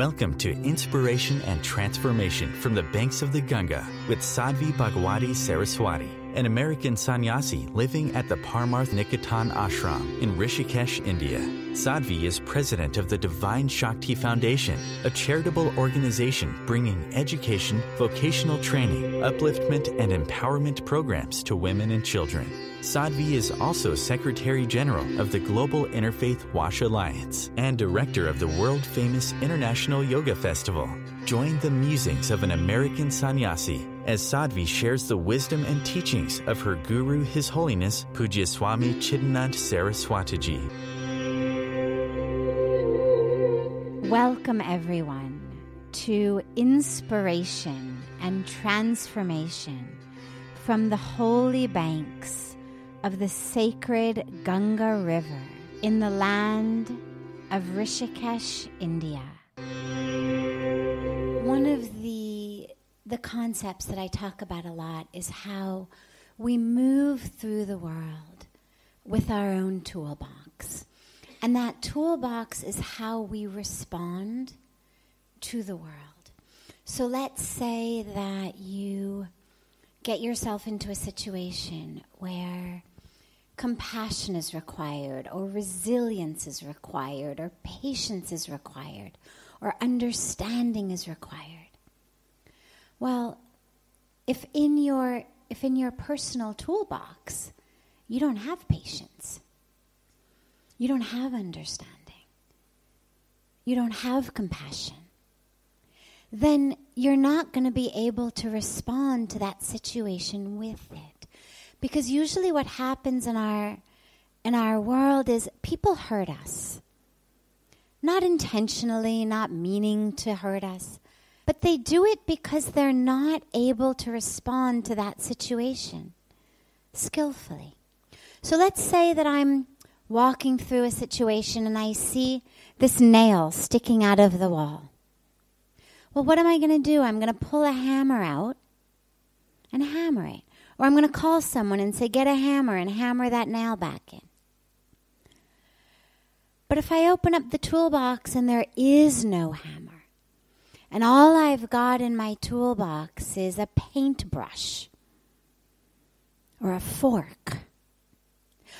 Welcome to Inspiration and Transformation from the Banks of the Ganga with Sadhvi Bhagawati Saraswati, an American sannyasi living at the Parmarth Niketan ashram in Rishikesh, India. Sadhvi is president of the Divine Shakti Foundation, a charitable organization bringing education, vocational training, upliftment, and empowerment programs to women and children. Sadhvi is also Secretary General of the Global Interfaith Wash Alliance and Director of the world-famous International Yoga Festival. Join the musings of an American sannyasi as Sadhvi shares the wisdom and teachings of her guru, His Holiness Pujya Swami Chidanand Saraswatiji. Welcome, everyone, to Inspiration and Transformation from the holy banks of the sacred Ganga River in the land of Rishikesh, India. One of the concepts that I talk about a lot is how we move through the world with our own toolbox. And that toolbox is how we respond to the world. So let's say that you get yourself into a situation where compassion is required, or resilience is required, or patience is required, or understanding is required. Well, if in your personal toolbox you don't have patience, you don't have understanding, you don't have compassion, then you're not going to be able to respond to that situation with it. Because usually what happens in our world is people hurt us. Not intentionally, not meaning to hurt us, but they do it because they're not able to respond to that situation skillfully. So let's say that I'm walking through a situation and I see this nail sticking out of the wall. Well, what am I going to do? I'm going to pull a hammer out and hammer it. Or I'm going to call someone and say, get a hammer and hammer that nail back in. But if I open up the toolbox and there is no hammer, and all I've got in my toolbox is a paintbrush or a fork,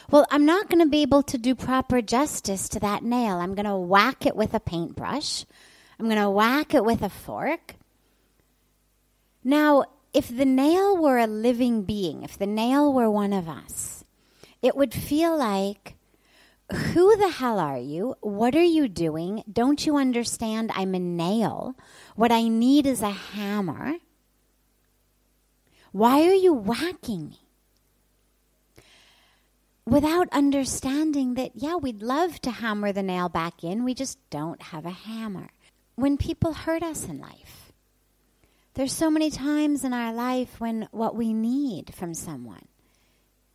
well, I'm not going to be able to do proper justice to that nail. I'm going to whack it with a paintbrush. I'm going to whack it with a fork. Now, if the nail were a living being, if the nail were one of us, it would feel like, who the hell are you? What are you doing? Don't you understand I'm a nail? What I need is a hammer. Why are you whacking me? Without understanding that, yeah, we'd love to hammer the nail back in, we just don't have a hammer. When people hurt us in life, there's so many times in our life when what we need from someone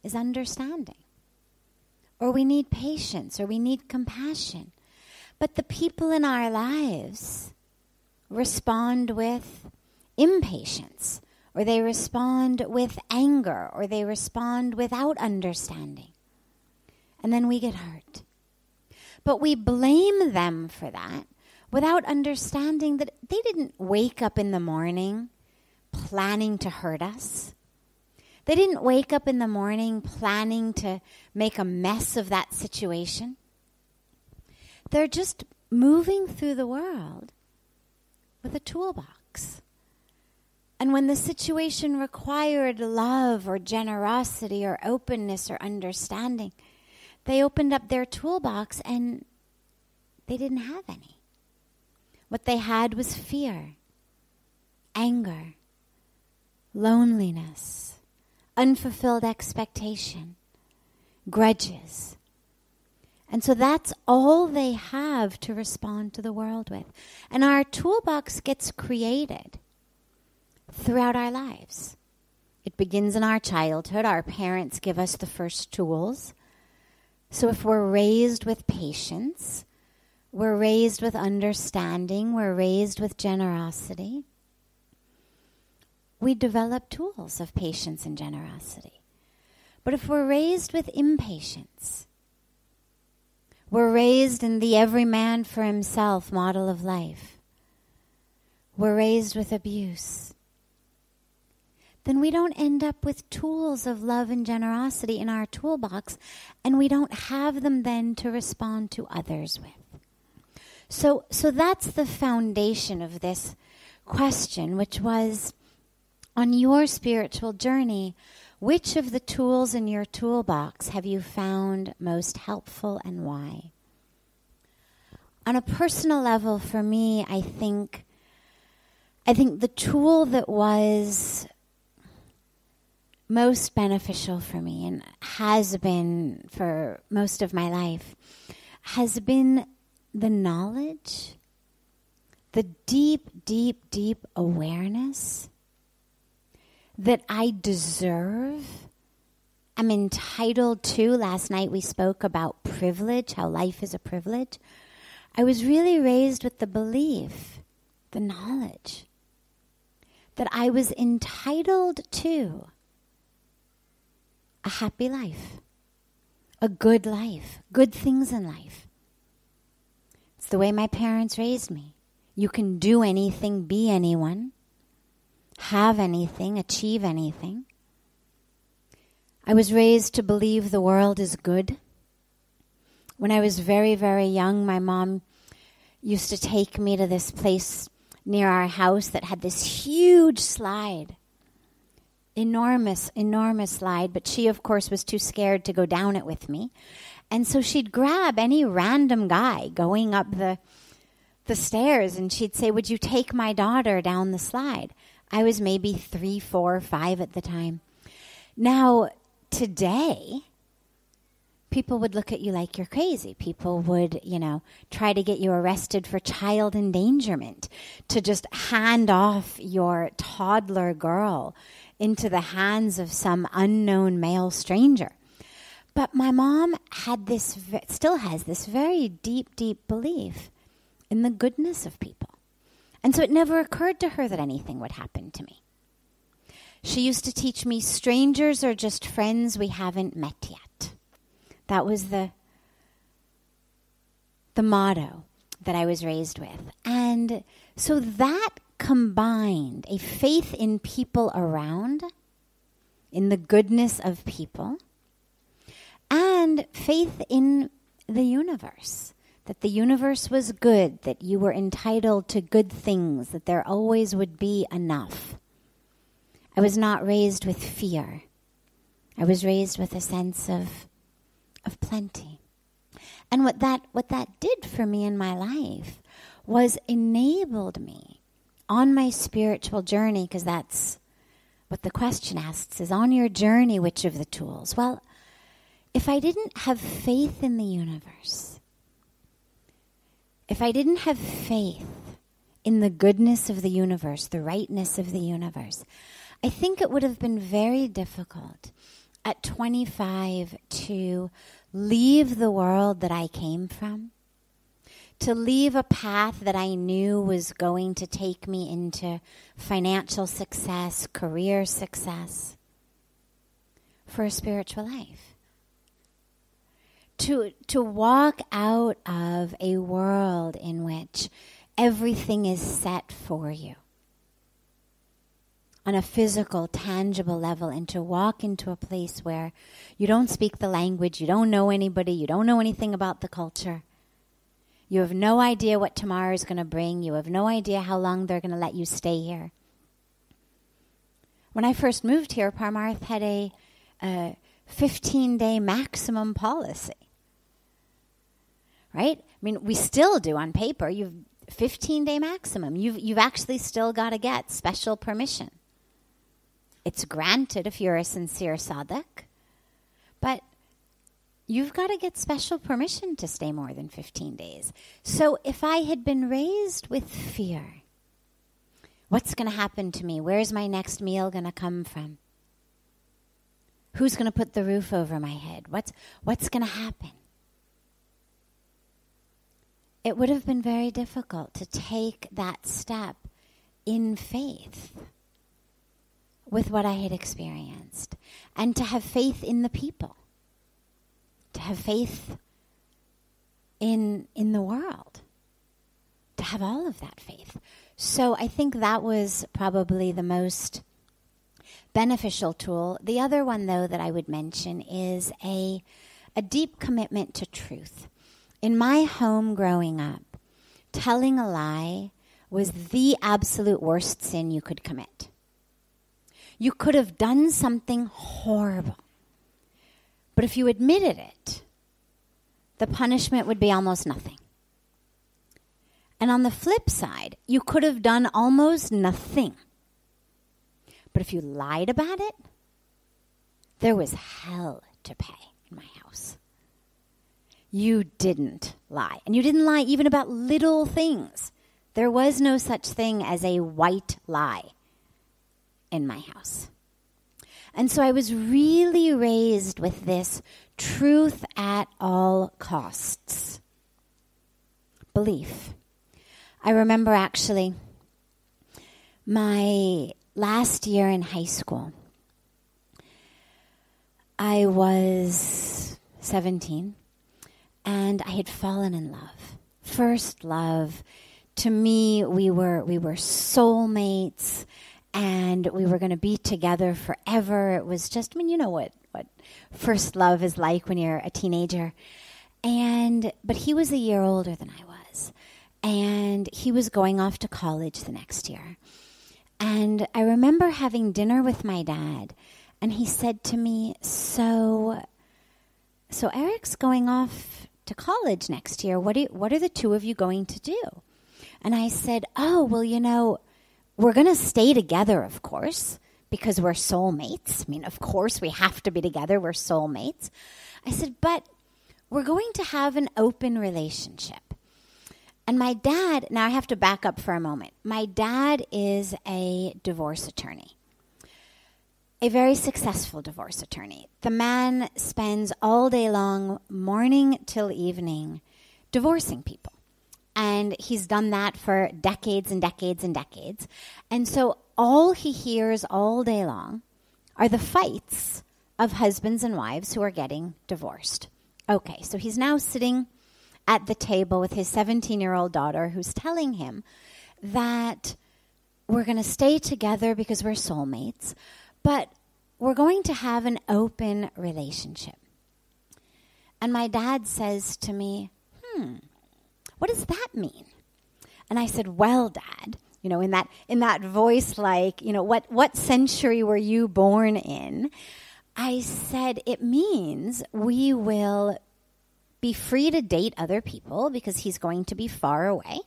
is understanding, or we need patience, or we need compassion. But the people in our lives respond with impatience, or they respond with anger, or they respond without understanding. And then we get hurt. But we blame them for that, without understanding that they didn't wake up in the morning planning to hurt us. They didn't wake up in the morning planning to make a mess of that situation. They're just moving through the world with a toolbox. And when the situation required love or generosity or openness or understanding, they opened up their toolbox and they didn't have any. What they had was fear, anger, loneliness, unfulfilled expectation, grudges. And so that's all they have to respond to the world with. And our toolbox gets created throughout our lives. It begins in our childhood. Our parents give us the first tools. So if we're raised with patience, we're raised with understanding, we're raised with generosity, we develop tools of patience and generosity. But if we're raised with impatience, we're raised in the every man for himself model of life, we're raised with abuse, then we don't end up with tools of love and generosity in our toolbox, and we don't have them then to respond to others with. So that's the foundation of this question, which was, on your spiritual journey, which of the tools in your toolbox have you found most helpful and why? On a personal level, for me, I think the tool that was most beneficial for me and has been for most of my life has been the knowledge, the deep, deep, deep awareness that I deserve, I'm entitled to. Last night we spoke about privilege, how life is a privilege. I was really raised with the belief, the knowledge, that I was entitled to a happy life, a good life, good things in life. It's the way my parents raised me. You can do anything, be anyone, have anything, achieve anything. I was raised to believe the world is good. When I was very, very young, my mom used to take me to this place near our house that had this huge slide. Enormous, enormous slide, but she, of course, was too scared to go down it with me. And so she'd grab any random guy going up the stairs, and she'd say, "Would you take my daughter down the slide?" I was maybe 3, 4, 5 at the time. Now, today, people would look at you like you're crazy. People would, try to get you arrested for child endangerment, to just hand off your toddler girl into the hands of some unknown male stranger. But my mom had this, still has this very deep, deep belief in the goodness of people. And so it never occurred to her that anything would happen to me. She used to teach me, strangers are just friends we haven't met yet. That was the motto that I was raised with. And so that combined a faith in people around, in the goodness of people, and faith in the universe, that the universe was good, that you were entitled to good things, that there always would be enough. I was not raised with fear. I was raised with a sense of plenty. And what that did for me in my life was enabled me on my spiritual journey, because that's what the question asks, is on your journey, which of the tools? Well, if I didn't have faith in the universe, if I didn't have faith in the goodness of the universe, the rightness of the universe, I think it would have been very difficult at 25 to leave the world that I came from, to leave a path that I knew was going to take me into financial success, career success, for a spiritual life. To walk out of a world in which everything is set for you on a physical, tangible level, and to walk into a place where you don't speak the language, you don't know anybody, you don't know anything about the culture. You have no idea what tomorrow is going to bring. You have no idea how long they're going to let you stay here. When I first moved here, Parmarth had a 15-day maximum policy. Right? I mean, we still do on paper. You've 15-day maximum. You've actually still got to get special permission. It's granted if you're a sincere sadhak, but you've got to get special permission to stay more than 15 days. So if I had been raised with fear, what's going to happen to me? Where's my next meal going to come from? Who's going to put the roof over my head? What's going to happen? It would have been very difficult to take that step in faith with what I had experienced, and to have faith in the people, to have faith in the world, to have all of that faith. So I think that was probably the most beneficial tool. The other one, though, that I would mention is a deep commitment to truth. In my home growing up, telling a lie was the absolute worst sin you could commit. You could have done something horrible. But if you admitted it, the punishment would be almost nothing. And on the flip side, you could have done almost nothing. But if you lied about it, there was hell to pay in my house. You didn't lie. And you didn't lie even about little things. There was no such thing as a white lie in my house. And so I was really raised with this truth at all costs belief. I remember actually my last year in high school, I was 17 and I had fallen in love. First love. To me, we were soulmates and we were going to be together forever. It was just, you know what first love is like when you're a teenager. But he was a year older than I was. And he was going off to college the next year. And I remember having dinner with my dad, and he said to me, so Eric's going off to college next year. What are the two of you going to do? And I said, oh, well, we're going to stay together, of course, because we're soulmates. I mean, of course, we have to be together. We're soulmates. I said, but we're going to have an open relationship. And my dad, now I have to back up for a moment. My dad is a divorce attorney, a very successful divorce attorney. The man spends all day long, morning till evening, divorcing people. And he's done that for decades and decades and decades. And so all he hears all day long are the fights of husbands and wives who are getting divorced. Okay, so he's now sitting at the table with his 17-year-old daughter who's telling him that we're going to stay together because we're soulmates, but we're going to have an open relationship. And my dad says to me, what does that mean? And I said, well, Dad, in that voice like, what century were you born in? I said, it means we will be free to date other people because he's going to be far away.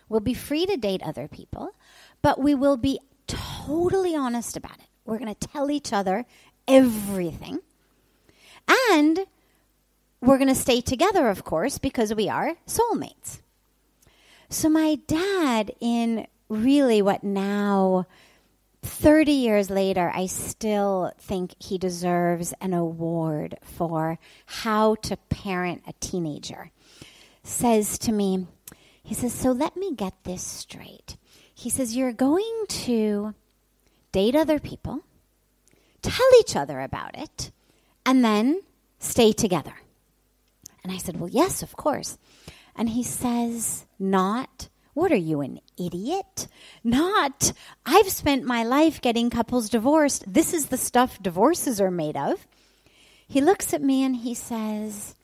We'll be free to date other people, but we will be totally honest about it. We're going to tell each other everything. And we're going to stay together, of course, because we are soulmates. So my dad, in really what now, 30 years later, I still think he deserves an award for how to parent a teenager, says to me, he says, so let me get this straight. He says, you're going to date other people, tell each other about it, and then stay together. And I said, well, yes, of course. And he says, not, what are you, an idiot? Not, I've spent my life getting couples divorced. This is the stuff divorces are made of. He looks at me and he says,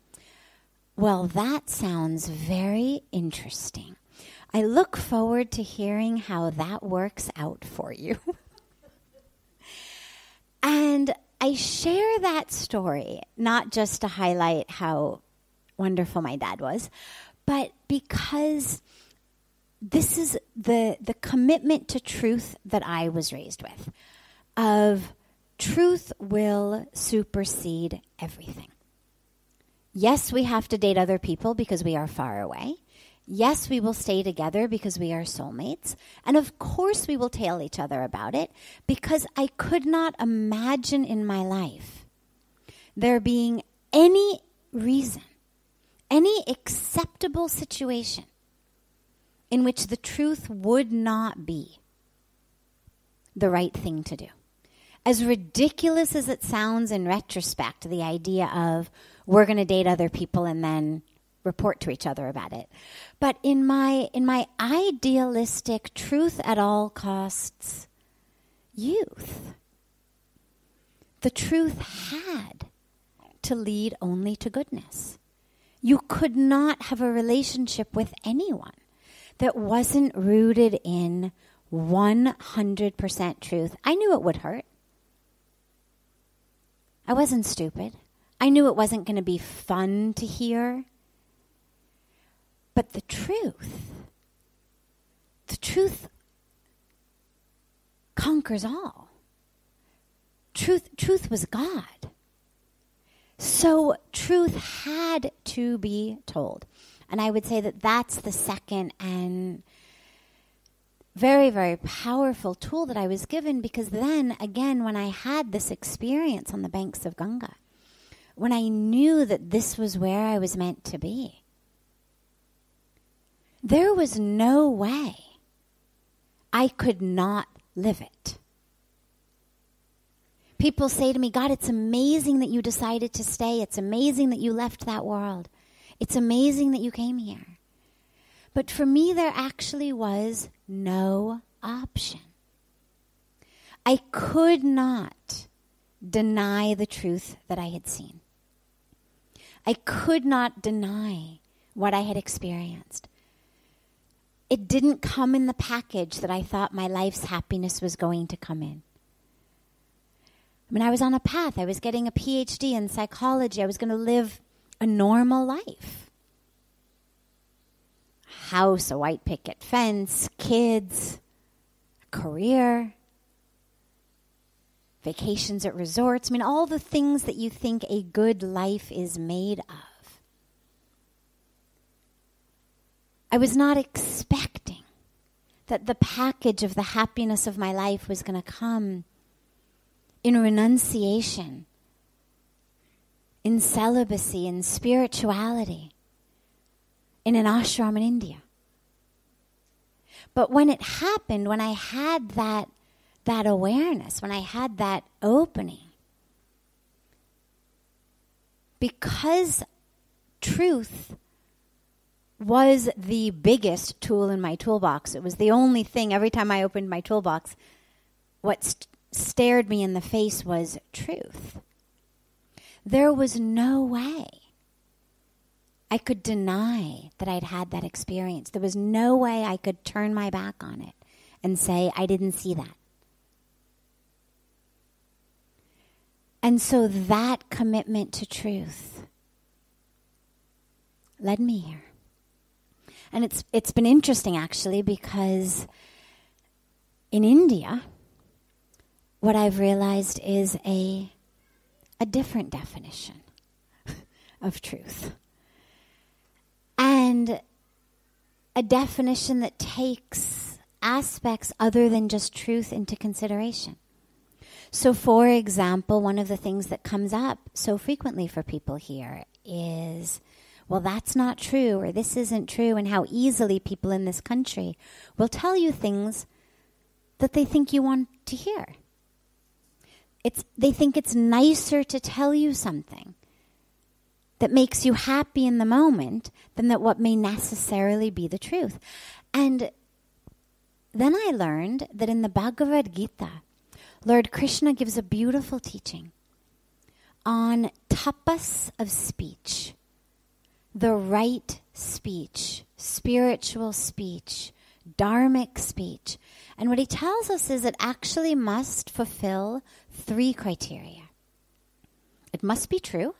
well, that sounds very interesting. I look forward to hearing how that works out for you. And I share that story, not just to highlight how wonderful my dad was, but because this is the commitment to truth that I was raised with, of truth will supersede everything. Yes, we have to date other people because we are far away. Yes, we will stay together because we are soulmates. And of course we will tell each other about it because I could not imagine in my life there being any reason, any acceptable situation in which the truth would not be the right thing to do. As ridiculous as it sounds in retrospect, the idea of we're going to date other people and then report to each other about it. But in my idealistic truth at all costs youth, the truth had to lead only to goodness. You could not have a relationship with anyone that wasn't rooted in 100% truth. I knew it would hurt. I wasn't stupid. I knew it wasn't going to be fun to hear. But the truth conquers all. Truth was God. So truth had to be told. And I would say that that's the second and very, very powerful tool that I was given, because then, again, when I had this experience on the banks of Ganga, when I knew that this was where I was meant to be, there was no way I could not live it. People say to me, God, it's amazing that you decided to stay. It's amazing that you left that world. It's amazing that you came here. But for me, there actually was no option. I could not deny the truth that I had seen. I could not deny what I had experienced. It didn't come in the package that I thought my life's happiness was going to come in. I mean, I was on a path. I was getting a PhD in psychology. I was going to live a normal life. House, a white picket fence, kids, a career, vacations at resorts. I mean, all the things that you think a good life is made of. I was not expecting that the package of the happiness of my life was going to come in renunciation, in celibacy, in spirituality, in an ashram in India. But when it happened, when I had that awareness, when I had that opening, because truth was the biggest tool in my toolbox, it was the only thing, every time I opened my toolbox, what stared me in the face was truth. There was no way I could deny that I'd had that experience. There was no way I could turn my back on it and say, I didn't see that. And so that commitment to truth led me here. And it's been interesting, actually, because in India, what I've realized is a different definition of truth. And a definition that takes aspects other than just truth into consideration. So, for example, one of the things that comes up so frequently for people here is, well, that's not true, or this isn't true, and how easily people in this country will tell you things that they think you want to hear. They think it's nicer to tell you something that makes you happy in the moment than that what may necessarily be the truth. And then I learned that in the Bhagavad Gita, Lord Krishna gives a beautiful teaching on tapas of speech, the right speech, spiritual speech, dharmic speech. And what he tells us is it actually must fulfill 3 criteria. It must be true.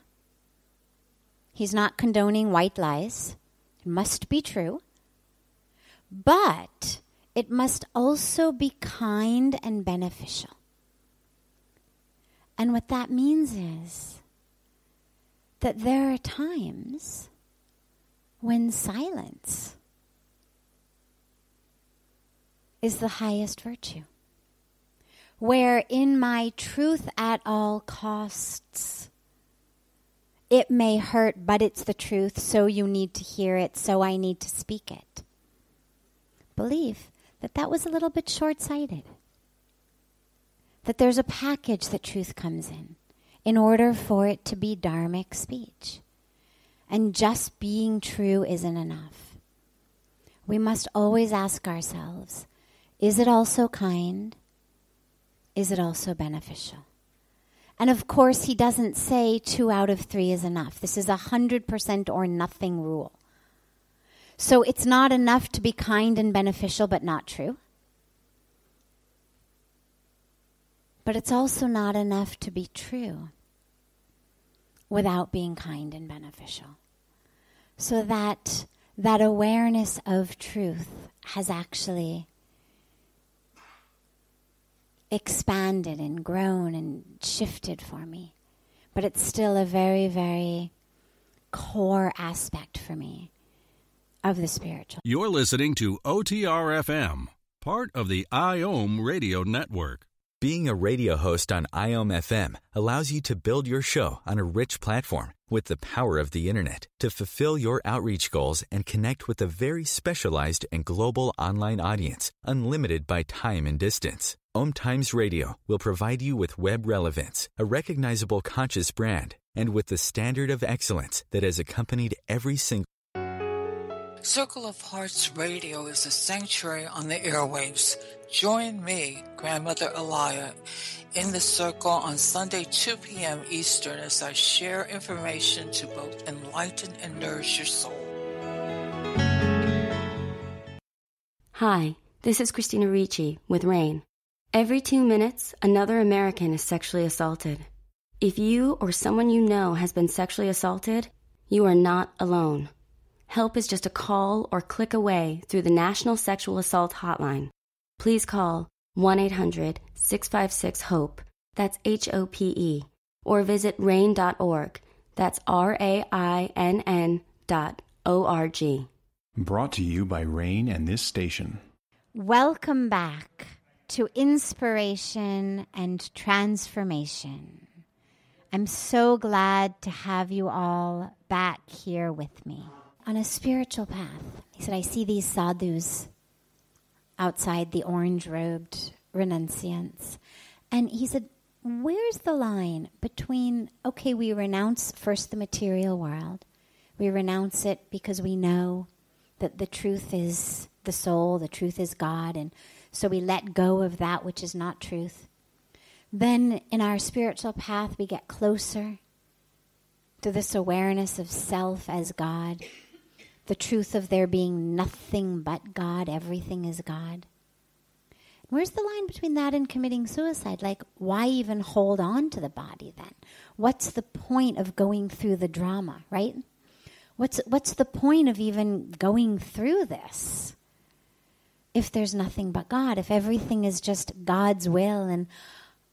He's not condoning white lies. It must be true. But it must also be kind and beneficial. And what that means is that there are times when silence is the highest virtue. Where in my truth at all costs, it may hurt, but it's the truth, so you need to hear it, so I need to speak it. Believe that was a little bit short-sighted. That there's a package that truth comes in order for it to be dharmic speech. And just being true isn't enough. We must always ask ourselves, is it also kind? Is it also beneficial? And of course, he doesn't say 2 out of 3 is enough. This is 100% or nothing rule. So it's not enough to be kind and beneficial but not true. But it's also not enough to be true without being kind and beneficial. So that awareness of truth has actually expanded and grown and shifted for me. But it's still a very, very core aspect for me of the spiritual. You're listening to OTR-FM, part of the IOM radio network. Being a radio host on IOM FM allows you to build your show on a rich platform with the power of the internet to fulfill your outreach goals and connect with a very specialized and global online audience, unlimited by time and distance. OMTimes Radio will provide you with web relevance, a recognizable conscious brand, and with the standard of excellence that has accompanied every single Circle of Hearts Radio is a sanctuary on the airwaves. Join me, Grandmother Alaya, in the circle on Sunday 2 p.m. Eastern as I share information to both enlighten and nourish your soul. Hi, this is Christina Ricci with RAIN. Every 2 minutes, another American is sexually assaulted. If you or someone you know has been sexually assaulted, you are not alone. Help is just a call or click away through the National Sexual Assault Hotline. Please call 1-800-656-HOPE, that's HOPE, or visit RAIN.org, that's RAINN.org. Brought to you by RAIN and this station. Welcome back to Inspiration and Transformation. I'm so glad to have you all back here with me. On a spiritual path, he said, I see these sadhus outside, the orange-robed renunciants. And he said, where's the line between, okay, we renounce first the material world. We renounce it because we know that the truth is the soul, the truth is God, and so we let go of that which is not truth. Then in our spiritual path, we get closer to this awareness of self as God, the truth of there being nothing but God, everything is God. Where's the line between that and committing suicide? Like, why even hold on to the body then? What's the point of going through the drama, right? What's the point of even going through this if there's nothing but God, if everything is just God's will and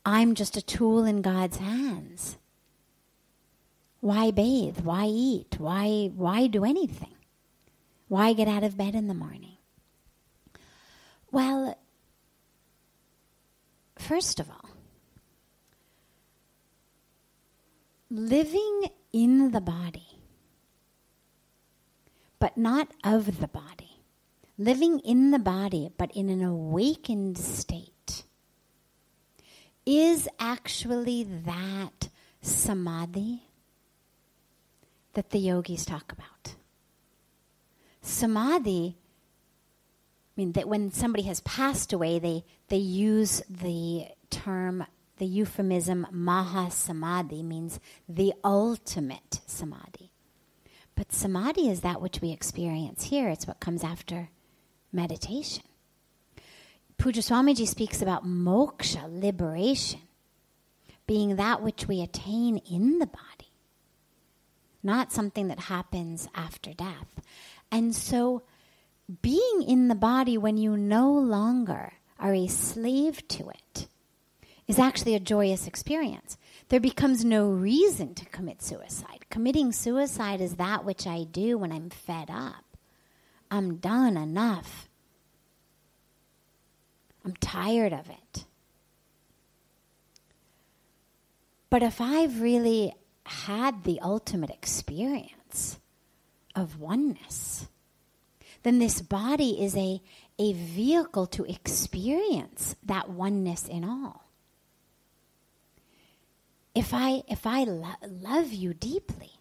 I'm just a tool in God's hands? Why bathe? Why eat? Why do anything? Why get out of bed in the morning? Well, first of all, living in the body, but not of the body. Living in the body, but in an awakened state, is actually that samadhi that the yogis talk about. Samadhi, I mean, that when somebody has passed away, they use the term, the euphemism mahasamadhi, means the ultimate samadhi. But samadhi is that which we experience here. It's what comes after meditation. Pujya Swamiji speaks about moksha, liberation, being that which we attain in the body, not something that happens after death. And so being in the body when you no longer are a slave to it is actually a joyous experience. There becomes no reason to commit suicide. Committing suicide is that which I do when I'm fed up. I'm done enough. I'm tired of it. But if I've really had the ultimate experience of oneness, then this body is a vehicle to experience that oneness in all. If I love you deeply,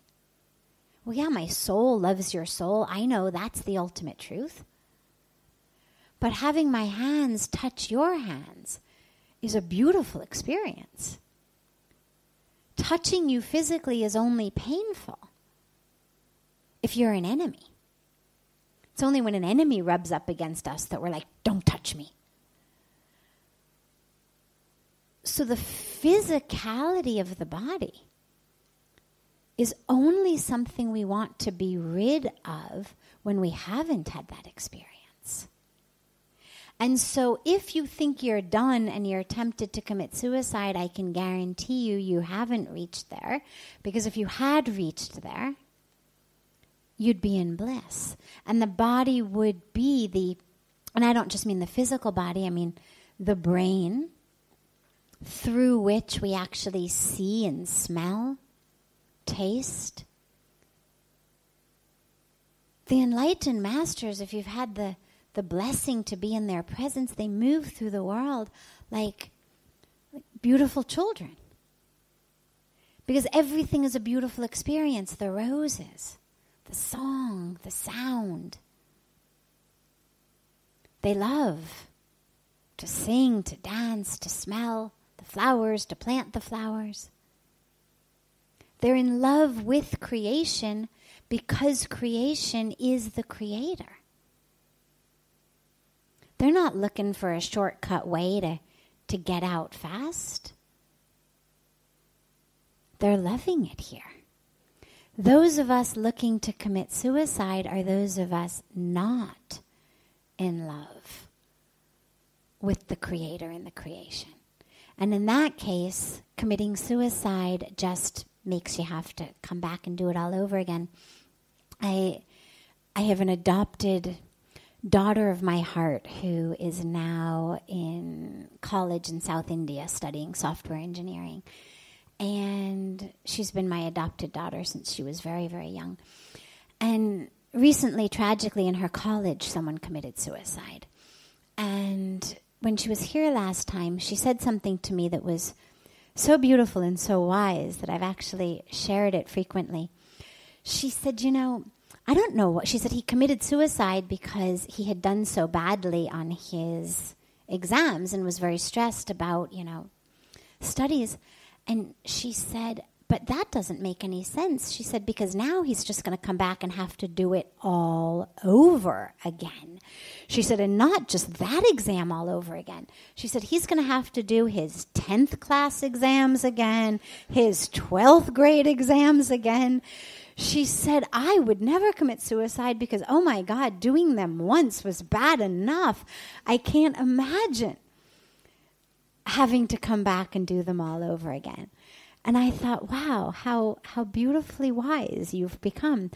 Well, yeah, my soul loves your soul. I know that's the ultimate truth. But having my hands touch your hands is a beautiful experience. Touching you physically is only painful if you're an enemy. It's only when an enemy rubs up against us that we're like, don't touch me. So the physicality of the body is only something we want to be rid of when we haven't had that experience. And so if you think you're done and you're tempted to commit suicide, I can guarantee you haven't reached there. Because if you had reached there, you'd be in bliss. And the body would be and I don't just mean the physical body, I mean the brain, through which we actually see and smell, taste. The enlightened masters, if you've had the blessing to be in their presence, they move through the world like beautiful children. Because everything is a beautiful experience. The roses, the song, the sound. They love to sing, to dance, to smell the flowers, to plant the flowers. They're in love with creation because creation is the creator. They're not looking for a shortcut way to get out fast. They're loving it here. Those of us looking to commit suicide are those of us not in love with the creator and the creation. And in that case, committing suicide just makes you have to come back and do it all over again. I have an adopted daughter of my heart who is now in college in South India studying software engineering. And she's been my adopted daughter since she was very, very young. And recently, tragically, in her college, someone committed suicide. And when she was here last time, she said something to me that was so beautiful and so wise that I've actually shared it frequently. She said, I don't know what. She said he committed suicide because he had done so badly on his exams and was very stressed about, studies. And she said, but that doesn't make any sense. She said, because now he's just going to come back and have to do it all over again. She said, and not just that exam all over again. She said, he's going to have to do his 10th class exams again, his 12th grade exams again. She said, I would never commit suicide because, oh my God, doing them once was bad enough. I can't imagine having to come back and do them all over again. And I thought, wow, how beautifully wise you've become.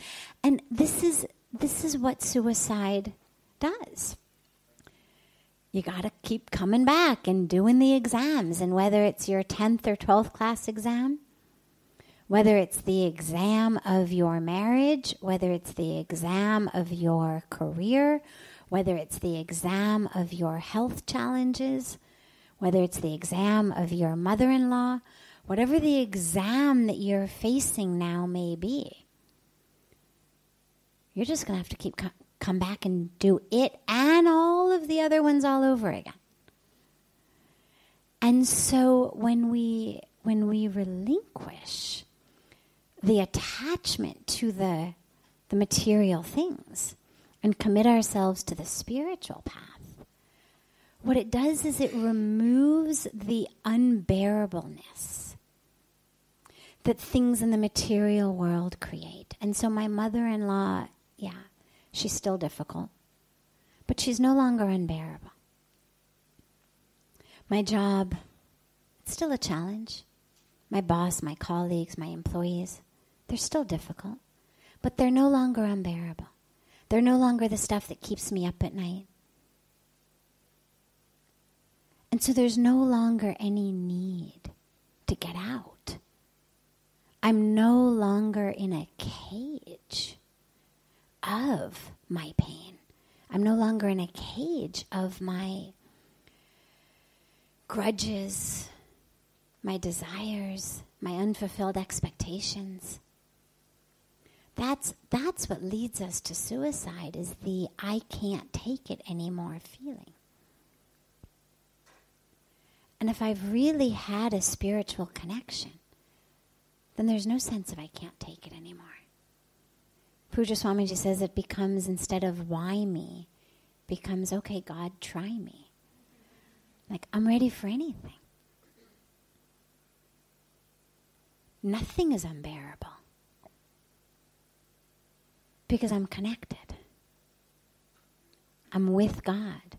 And this is what suicide does. You got to keep coming back and doing the exams. And whether it's your 10th or 12th class exam, whether it's the exam of your marriage, whether it's the exam of your career, whether it's the exam of your health challenges, whether it's the exam of your mother-in-law, whatever the exam that you're facing now may be, you're just going to have to keep come back and do it and all of the other ones all over again. And so when we relinquish the attachment to the material things and commit ourselves to the spiritual path, what it does is it removes the unbearableness that things in the material world create. And so my mother-in-law, she's still difficult, but she's no longer unbearable. My job, it's still a challenge. My boss, my colleagues, my employees, they're still difficult, but they're no longer unbearable. They're no longer the stuff that keeps me up at night. And so there's no longer any need to get out. I'm no longer in a cage of my pain. I'm no longer in a cage of my grudges, my desires, my unfulfilled expectations. That's what leads us to suicide, is the I can't take it anymore feeling. And if I've really had a spiritual connection, then there's no sense of I can't take it anymore. Pujya Swamiji says it becomes, instead of why me, becomes, okay, God, try me. Like, I'm ready for anything. Nothing is unbearable. Because I'm connected. I'm with God.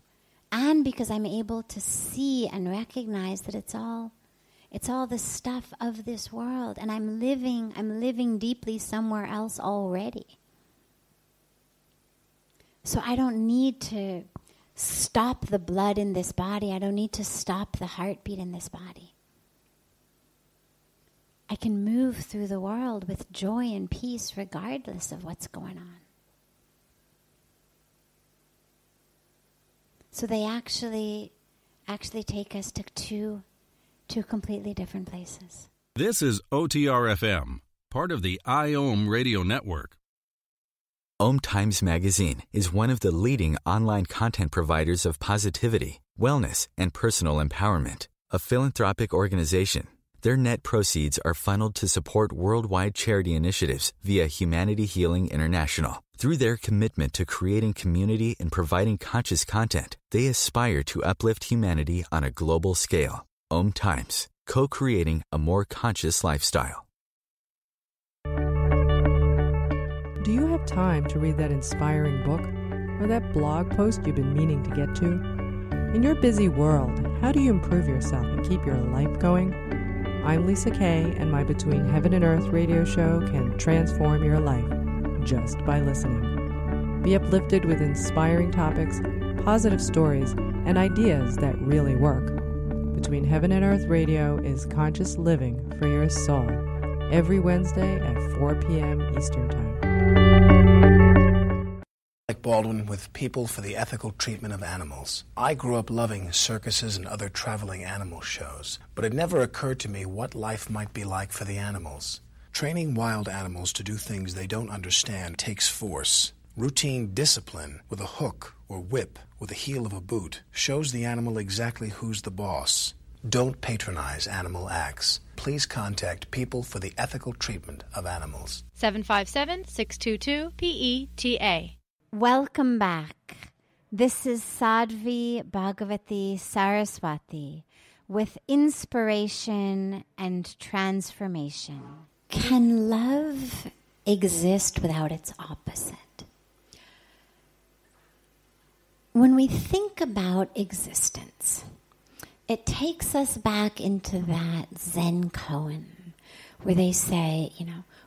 And because I'm able to see and recognize that it's all the stuff of this world, and I'm living deeply somewhere else already. So I don't need to stop the blood in this body. I don't need to stop the heartbeat in this body. I can move through the world with joy and peace regardless of what's going on. So they actually take us to two completely different places. This is OTR-FM, part of the IOM radio network. OMTimes magazine is one of the leading online content providers of positivity, wellness, and personal empowerment. A philanthropic organization, their net proceeds are funneled to support worldwide charity initiatives via Humanity Healing International. Through their commitment to creating community and providing conscious content, they aspire to uplift humanity on a global scale. OMTimes, co-creating a more conscious lifestyle. Do you have time to read that inspiring book or that blog post you've been meaning to get to? In your busy world, how do you improve yourself and keep your life going? I'm Lisa Kay, and my Between Heaven and Earth radio show can transform your life just by listening. Be uplifted with inspiring topics, positive stories, and ideas that really work. Between Heaven and Earth Radio is conscious living for your soul, every Wednesday at 4 p.m. Eastern Time. Like Baldwin with People for the Ethical Treatment of Animals. I grew up loving circuses and other traveling animal shows, but it never occurred to me what life might be like for the animals. Training wild animals to do things they don't understand takes force. Routine discipline with a hook or whip with the heel of a boot shows the animal exactly who's the boss. Don't patronize animal acts. Please contact People for the Ethical Treatment of Animals. 757-622-PETA. Welcome back. This is Sadhvi Bhagawati Saraswati with Inspiration and Transformation. Can love exist without its opposite? When we think about existence, it takes us back into that Zen koan where they say,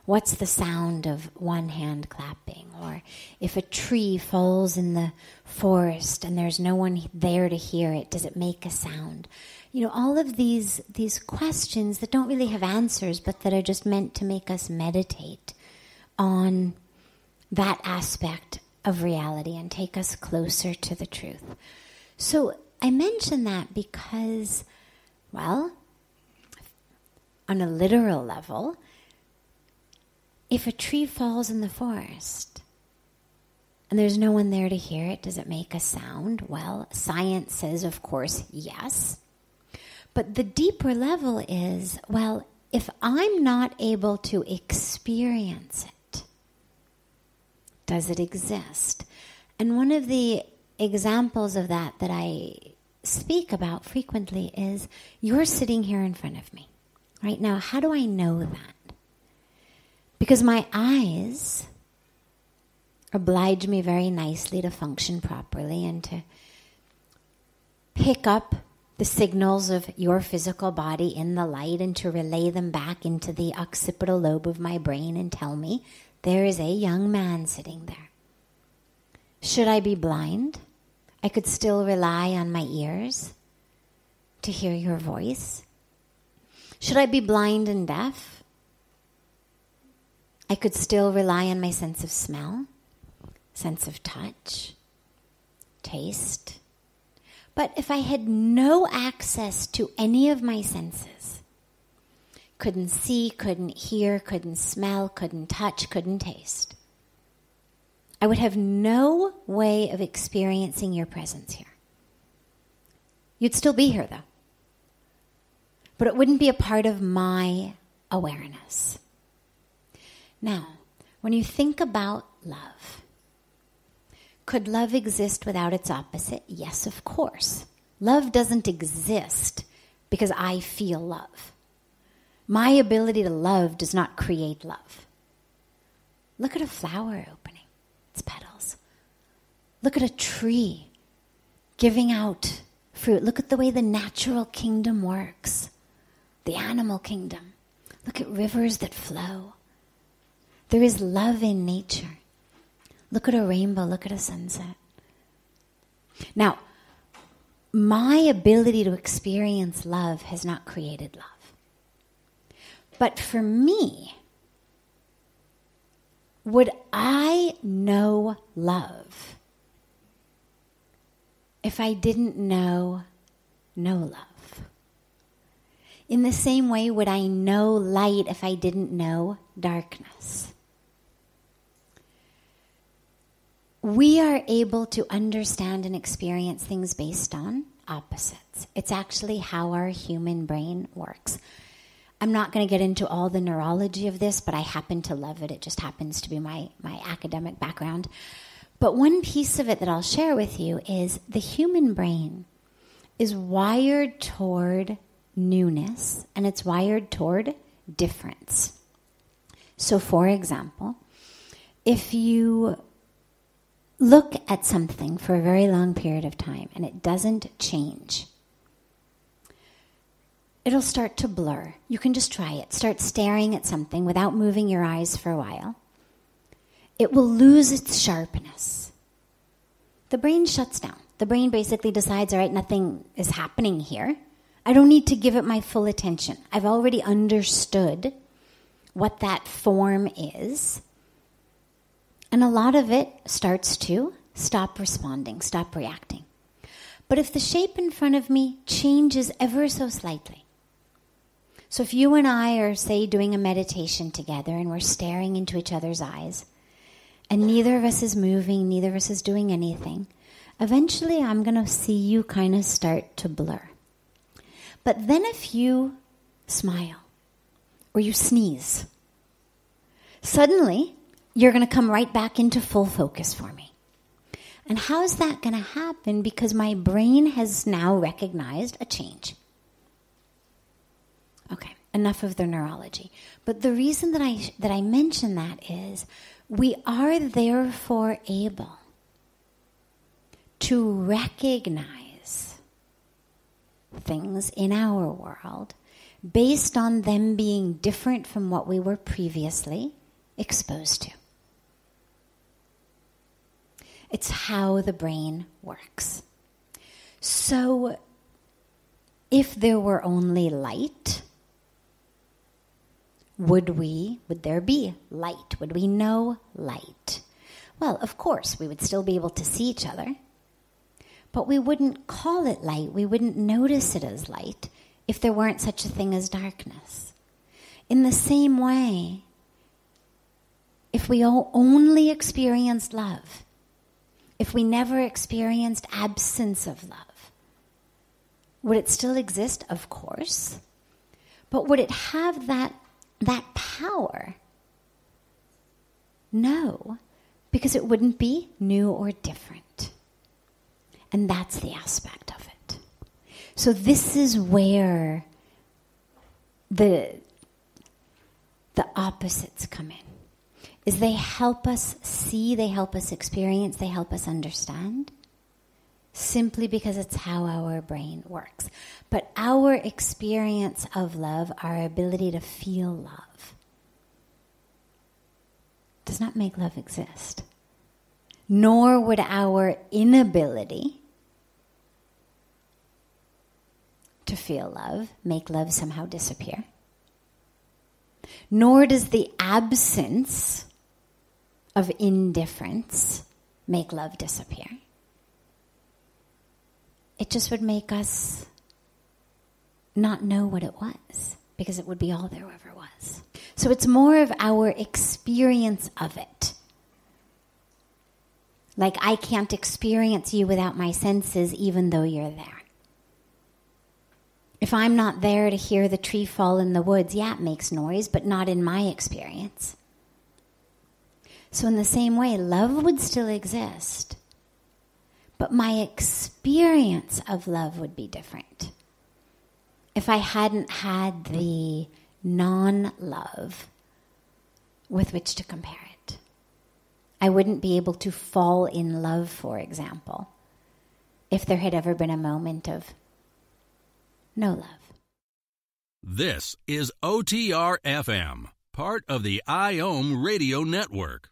what's the sound of one hand clapping? Or if a tree falls in the forest and there's no one there to hear it, does it make a sound? All of these questions that don't really have answers, but that are just meant to make us meditate on that aspect of reality and take us closer to the truth. So I mention that because, well, on a literal level, if a tree falls in the forest and there's no one there to hear it, does it make a sound? Well, science says, of course, yes. But the deeper level is, well, if I'm not able to experience it, does it exist? And one of the examples of that I speak about frequently is, you're sitting here in front of me. Right now, how do I know that? Because my eyes oblige me very nicely to function properly and to pick up the signals of your physical body in the light and to relay them back into the occipital lobe of my brain and tell me there is a young man sitting there. Should I be blind? I could still rely on my ears to hear your voice. Should I be blind and deaf? I could still rely on my sense of smell, sense of touch, taste. But if I had no access to any of my senses, couldn't see, couldn't hear, couldn't smell, couldn't touch, couldn't taste. I would have no way of experiencing your presence here. You'd still be here, though. But it wouldn't be a part of my awareness. Now, when you think about love, could love exist without its opposite? Yes, of course. Love doesn't exist because I feel love. My ability to love does not create love. Look at a flower opening its petals. Look at a tree giving out fruit. Look at the way the natural kingdom works, the animal kingdom. Look at rivers that flow. There is love in nature. Look at a rainbow. Look at a sunset. Now, my ability to experience love has not created love. But for me, would I know love if I didn't know love? In the same way, would I know light if I didn't know darkness? We are able to understand and experience things based on opposites. It's actually how our human brain works. I'm not going to get into all the neurology of this, but I happen to love it. It just happens to be my academic background. But one piece of it that I'll share with you is the human brain is wired toward newness, and it's wired toward difference. So, for example, if you look at something for a very long period of time and it doesn't change, it'll start to blur. You can just try it. Start staring at something without moving your eyes for a while. It will lose its sharpness. The brain shuts down. The brain basically decides, all right, nothing is happening here. I don't need to give it my full attention. I've already understood what that form is. And a lot of it starts to stop responding, stop reacting. But if the shape in front of me changes ever so slightly, so if you and I are, say, doing a meditation together and we're staring into each other's eyes, and neither of us is moving, neither of us is doing anything, eventually I'm going to see you kind of start to blur. But then if you smile or you sneeze, suddenly you're going to come right back into full focus for me. And how is that going to happen? Because my brain has now recognized a change. Okay, enough of the neurology. But the reason that I mention that is we are therefore able to recognize things in our world based on them being different from what we were previously exposed to. It's how the brain works. So, if there were only light, would there be light? Would we know light? Well, of course, we would still be able to see each other, but we wouldn't call it light. We wouldn't notice it as light if there weren't such a thing as darkness. In the same way, if we only experienced love, if we never experienced absence of love, would it still exist? Of course. But would it have that power? No, because it wouldn't be new or different. And that's the aspect of it. So this is where the opposites come in. Is they help us see, they help us experience, they help us understand, simply because it's how our brain works. But our experience of love, our ability to feel love, does not make love exist. Nor would our inability to feel love make love somehow disappear. Nor does the absence of indifference make love disappear. It just would make us not know what it was. because it would be all there ever was. So it's more of our experience of it. Like, I can't experience you without my senses, even though you're there. If I'm not there to hear the tree fall in the woods, yeah, it makes noise, but not in my experience. So in the same way, love would still exist, but my experience of love would be different. If I hadn't had the non-love with which to compare it. I wouldn't be able to fall in love, for example, if there had ever been a moment of no love. This is OTR-FM, part of the IOM radio network.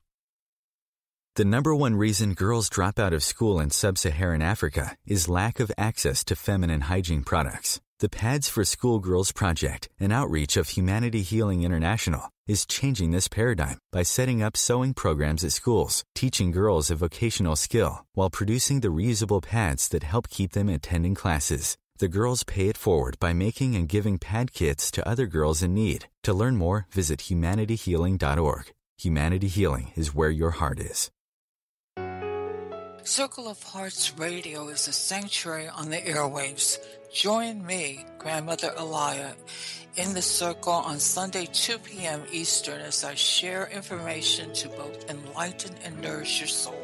The number one reason girls drop out of school in sub-Saharan Africa is lack of access to feminine hygiene products. The Pads for Schoolgirls Project, an outreach of Humanity Healing International, is changing this paradigm by setting up sewing programs at schools, teaching girls a vocational skill, while producing the reusable pads that help keep them attending classes. The girls pay it forward by making and giving pad kits to other girls in need. To learn more, visit humanityhealing.org. Humanity Healing is where your heart is. Circle of Hearts Radio is a sanctuary on the airwaves. Join me, Grandmother Alaya, in the circle on Sunday 2 p.m. Eastern as I share information to both enlighten and nourish your soul.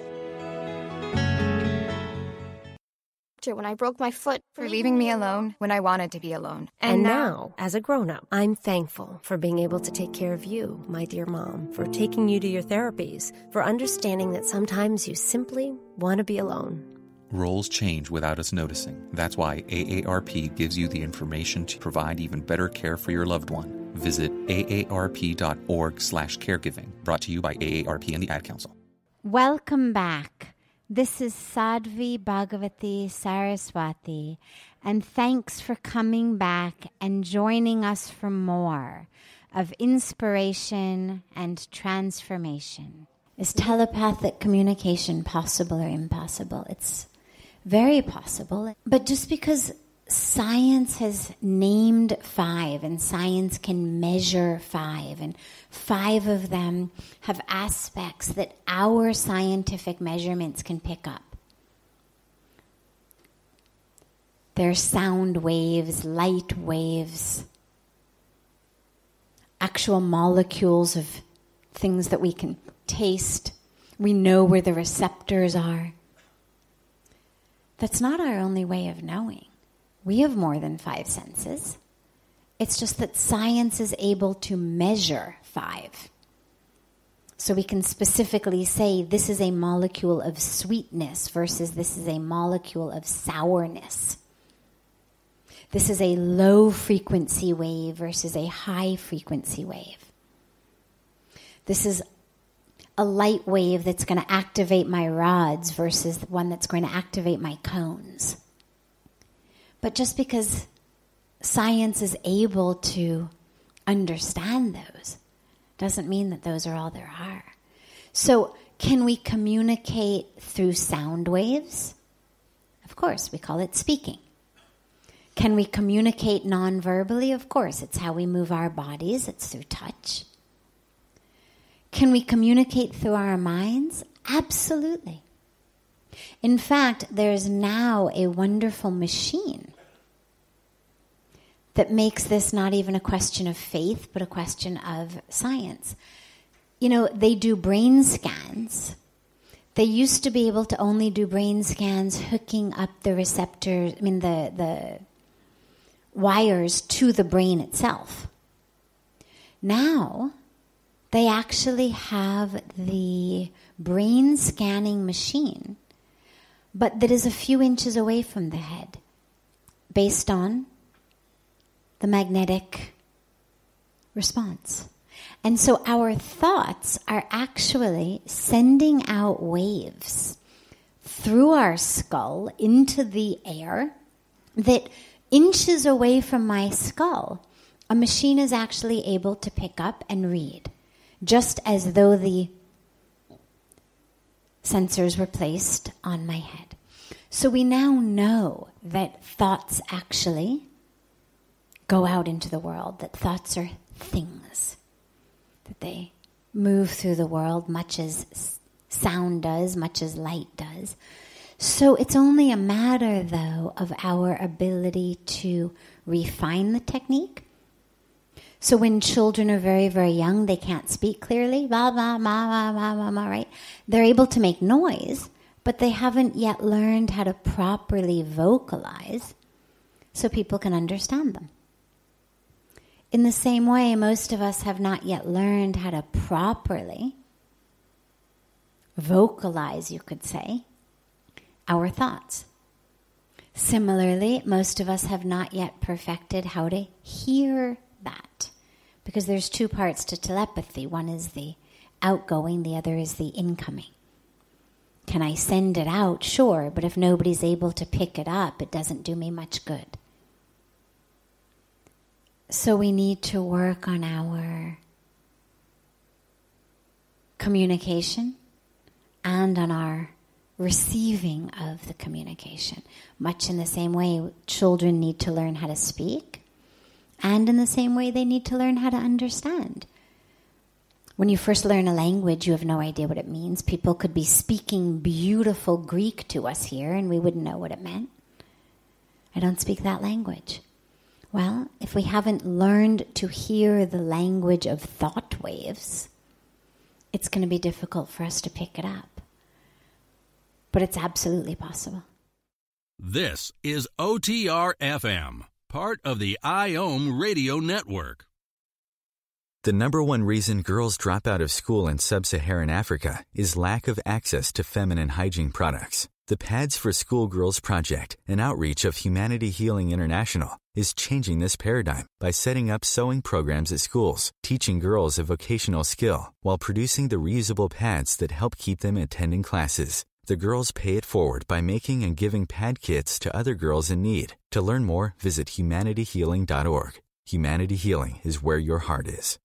When I broke my foot, for leaving me alone when I wanted to be alone. And now, as a grown-up, I'm thankful for being able to take care of you, my dear mom, for taking you to your therapies, for understanding that sometimes you simply want to be alone. Roles change without us noticing. That's why AARP gives you the information to provide even better care for your loved one. Visit aarp.org/caregiving. Brought to you by AARP and the Ad Council. Welcome back. This is Sadhvi Bhagawati Saraswati, and thanks for coming back and joining us for more of inspiration and transformation. Is telepathic communication possible or impossible? It's very possible. But just because science has named 5 and science can measure 5 and 5 of them have aspects that our scientific measurements can pick up. There's sound waves, light waves, actual molecules of things that we can taste. We know where the receptors are. That's not our only way of knowing. We have more than 5 senses. It's just that science is able to measure 5. So we can specifically say this is a molecule of sweetness versus this is a molecule of sourness. This is a low frequency wave versus a high frequency wave. This is a light wave that's going to activate my rods versus the one that's going to activate my cones. But just because science is able to understand those doesn't mean that those are all there are. So can we communicate through sound waves? Of course, we call it speaking. Can we communicate non-verbally? Of course, it's how we move our bodies. It's through touch. Can we communicate through our minds? Absolutely. In fact, there's now a wonderful machine that makes this not even a question of faith, but a question of science. You know, they do brain scans. They used to be able to only do brain scans hooking up the receptors, the wires to the brain itself. Now, they actually have the brain scanning machine, but that is a few inches away from the head, based on the magnetic response. And so our thoughts are actually sending out waves through our skull into the air that inches away from my skull, a machine is actually able to pick up and read, just as though the sensors were placed on my head. So we now know that thoughts actually go out into the world, that thoughts are things, that they move through the world much as sound does, much as light does. So it's only a matter, though, of our ability to refine the technique. So when children are very, very young, they can't speak clearly, blah, blah, blah, blah, blah, blah, blah, right? They're able to make noise, but they haven't yet learned how to properly vocalize so people can understand them. In the same way, most of us have not yet learned how to properly vocalize, you could say, our thoughts. Similarly, most of us have not yet perfected how to hear that, because there's two parts to telepathy. One is the outgoing, the other is the incoming. Can I send it out? Sure, but if nobody's able to pick it up, it doesn't do me much good. So we need to work on our communication and on our receiving of the communication. Much in the same way, children need to learn how to speak, and in the same way, they need to learn how to understand. When you first learn a language, you have no idea what it means. People could be speaking beautiful Greek to us here, and we wouldn't know what it meant. I don't speak that language. Well, if we haven't learned to hear the language of thought waves, it's going to be difficult for us to pick it up. But it's absolutely possible. This is OTR-FM, part of the IOM radio network. The number one reason girls drop out of school in sub-Saharan Africa is lack of access to feminine hygiene products. The Pads for Schoolgirls Project, an outreach of Humanity Healing International, is changing this paradigm by setting up sewing programs at schools, teaching girls a vocational skill, while producing the reusable pads that help keep them attending classes. The girls pay it forward by making and giving pad kits to other girls in need. To learn more, visit humanityhealing.org. Humanity Healing is where your heart is.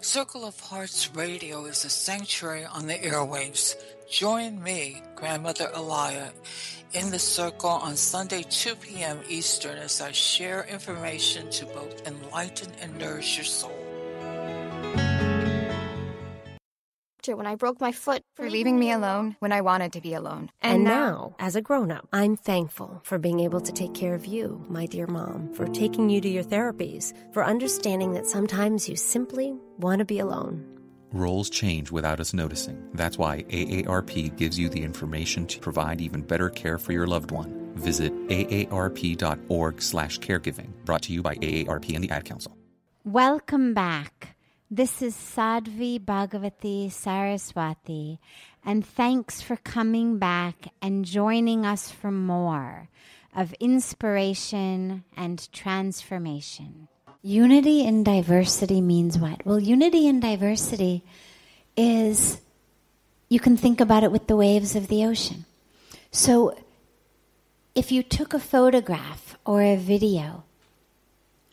Circle of Hearts Radio is a sanctuary on the airwaves. Join me, Grandmother Alaya, in the circle on Sunday 2 p.m. Eastern as I share information to both enlighten and nourish your soul. When I broke my foot for leaving me alone when I wanted to be alone. And now, as a grown-up, I'm thankful for being able to take care of you, my dear mom, for taking you to your therapies, for understanding that sometimes you simply want to be alone. Roles change without us noticing. That's why AARP gives you the information to provide even better care for your loved one. Visit aarp.org/caregiving. Brought to you by AARP and the Ad Council. Welcome back. This is Sadhvi Bhagawati Saraswati, and thanks for coming back and joining us for more of inspiration and transformation. Unity in diversity means what? Well, unity in diversity is, you can think about it with the waves of the ocean. So if you took a photograph or a video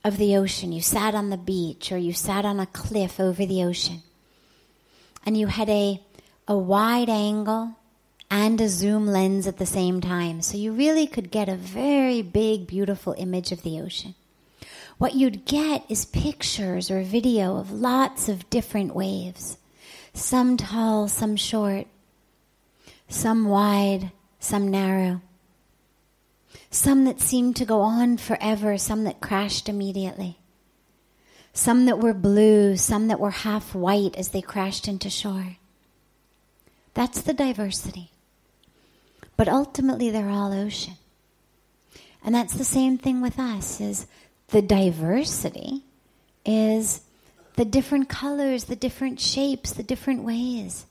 of the ocean, you sat on the beach or you sat on a cliff over the ocean, and you had a wide angle and a zoom lens at the same time, so you really could get a very big, beautiful image of the ocean. What you'd get is pictures or video of lots of different waves, some tall, some short, some wide, some narrow. Some that seemed to go on forever, some that crashed immediately. Some that were blue, some that were half white as they crashed into shore. That's the diversity. But ultimately they're all ocean. And that's the same thing with us, is the diversity is the different colors, the different shapes, the different ways.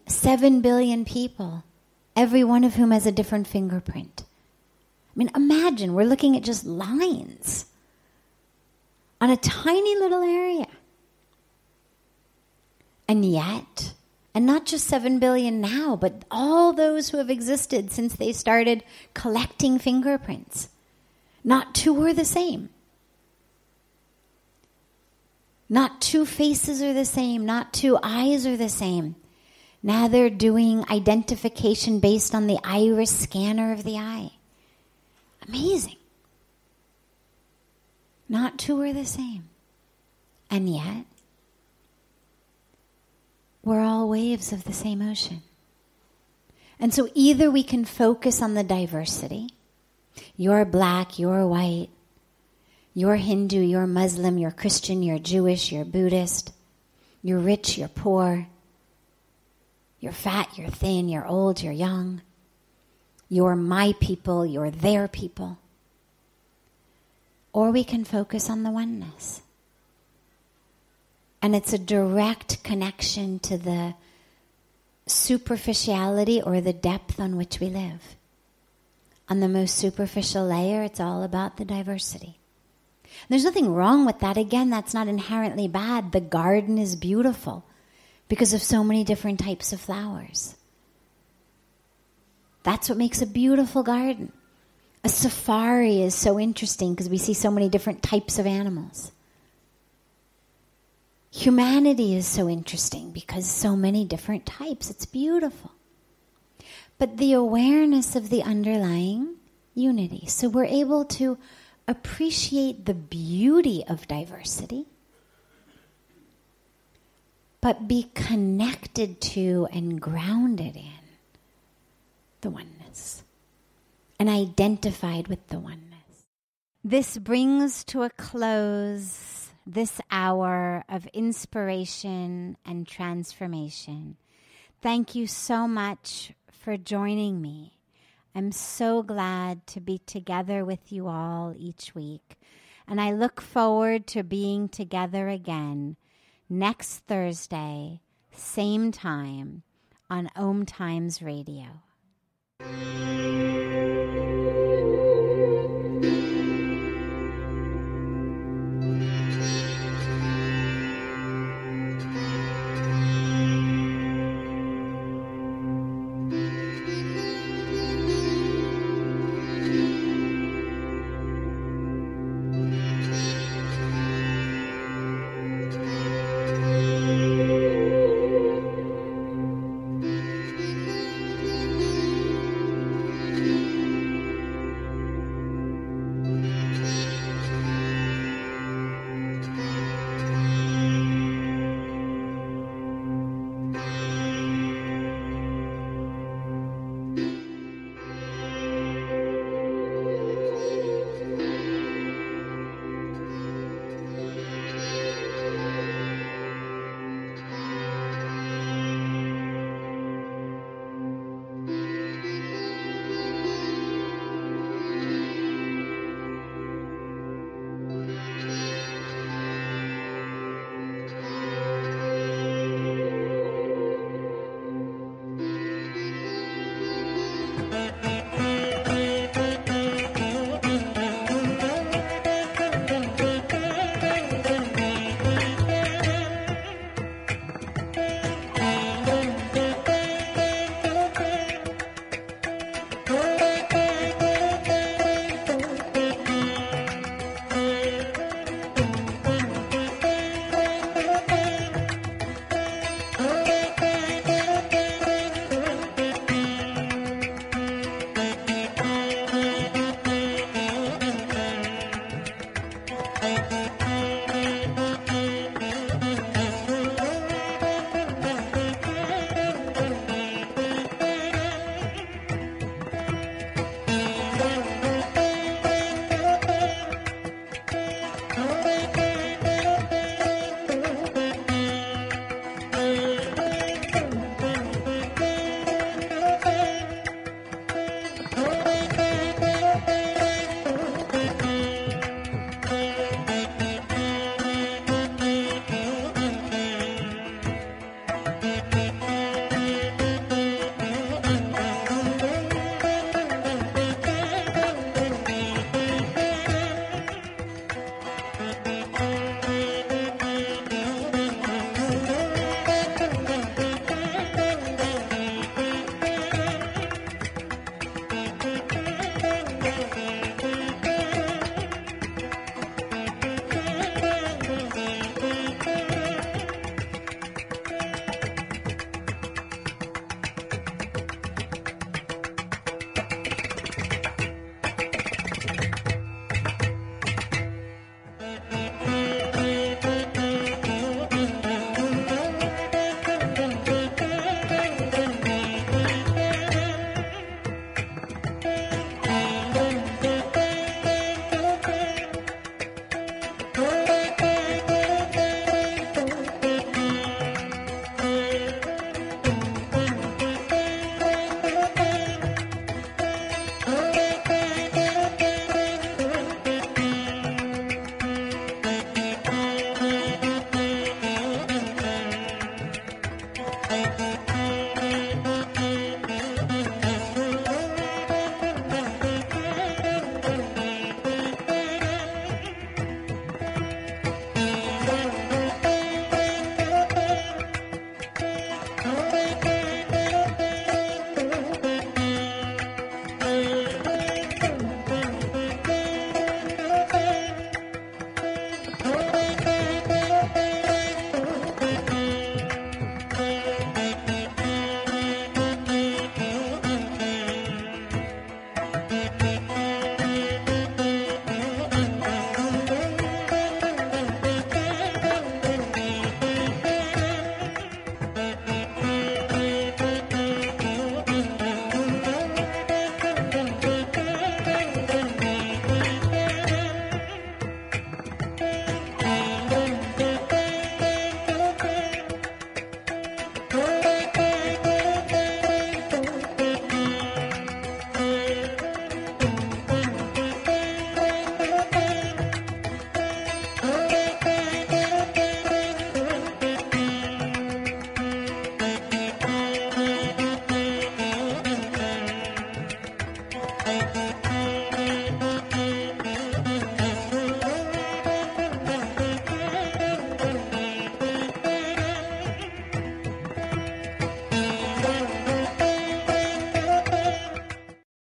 7 billion people, every one of whom has a different fingerprint. Imagine, we're looking at just lines on a tiny little area. And yet, and not just 7 billion now, but all those who have existed since they started collecting fingerprints, not two are the same. Not two faces are the same, not two eyes are the same. Now they're doing identification based on the iris scanner of the eye. Amazing. Not two are the same. And yet, we're all waves of the same ocean. And so either we can focus on the diversity. You're black, you're white. You're Hindu, you're Muslim, you're Christian, you're Jewish, you're Buddhist. You're rich, you're poor. You're fat, you're thin, you're old, you're young. You're my people, you're their people. Or we can focus on the oneness. And it's a direct connection to the superficiality or the depth on which we live. On the most superficial layer, it's all about the diversity. There's nothing wrong with that. Again, that's not inherently bad. The garden is beautiful because of so many different types of flowers. That's what makes a beautiful garden. A safari is so interesting because we see so many different types of animals. Humanity is so interesting because so many different types. It's beautiful. But the awareness of the underlying unity. So we're able to appreciate the beauty of diversity, but be connected to and grounded in the oneness and identified with the oneness. This brings to a close this hour of inspiration and transformation. Thank you so much for joining me. I'm so glad to be together with you all each week. And I look forward to being together again next Thursday, same time, on OMTimes Radio.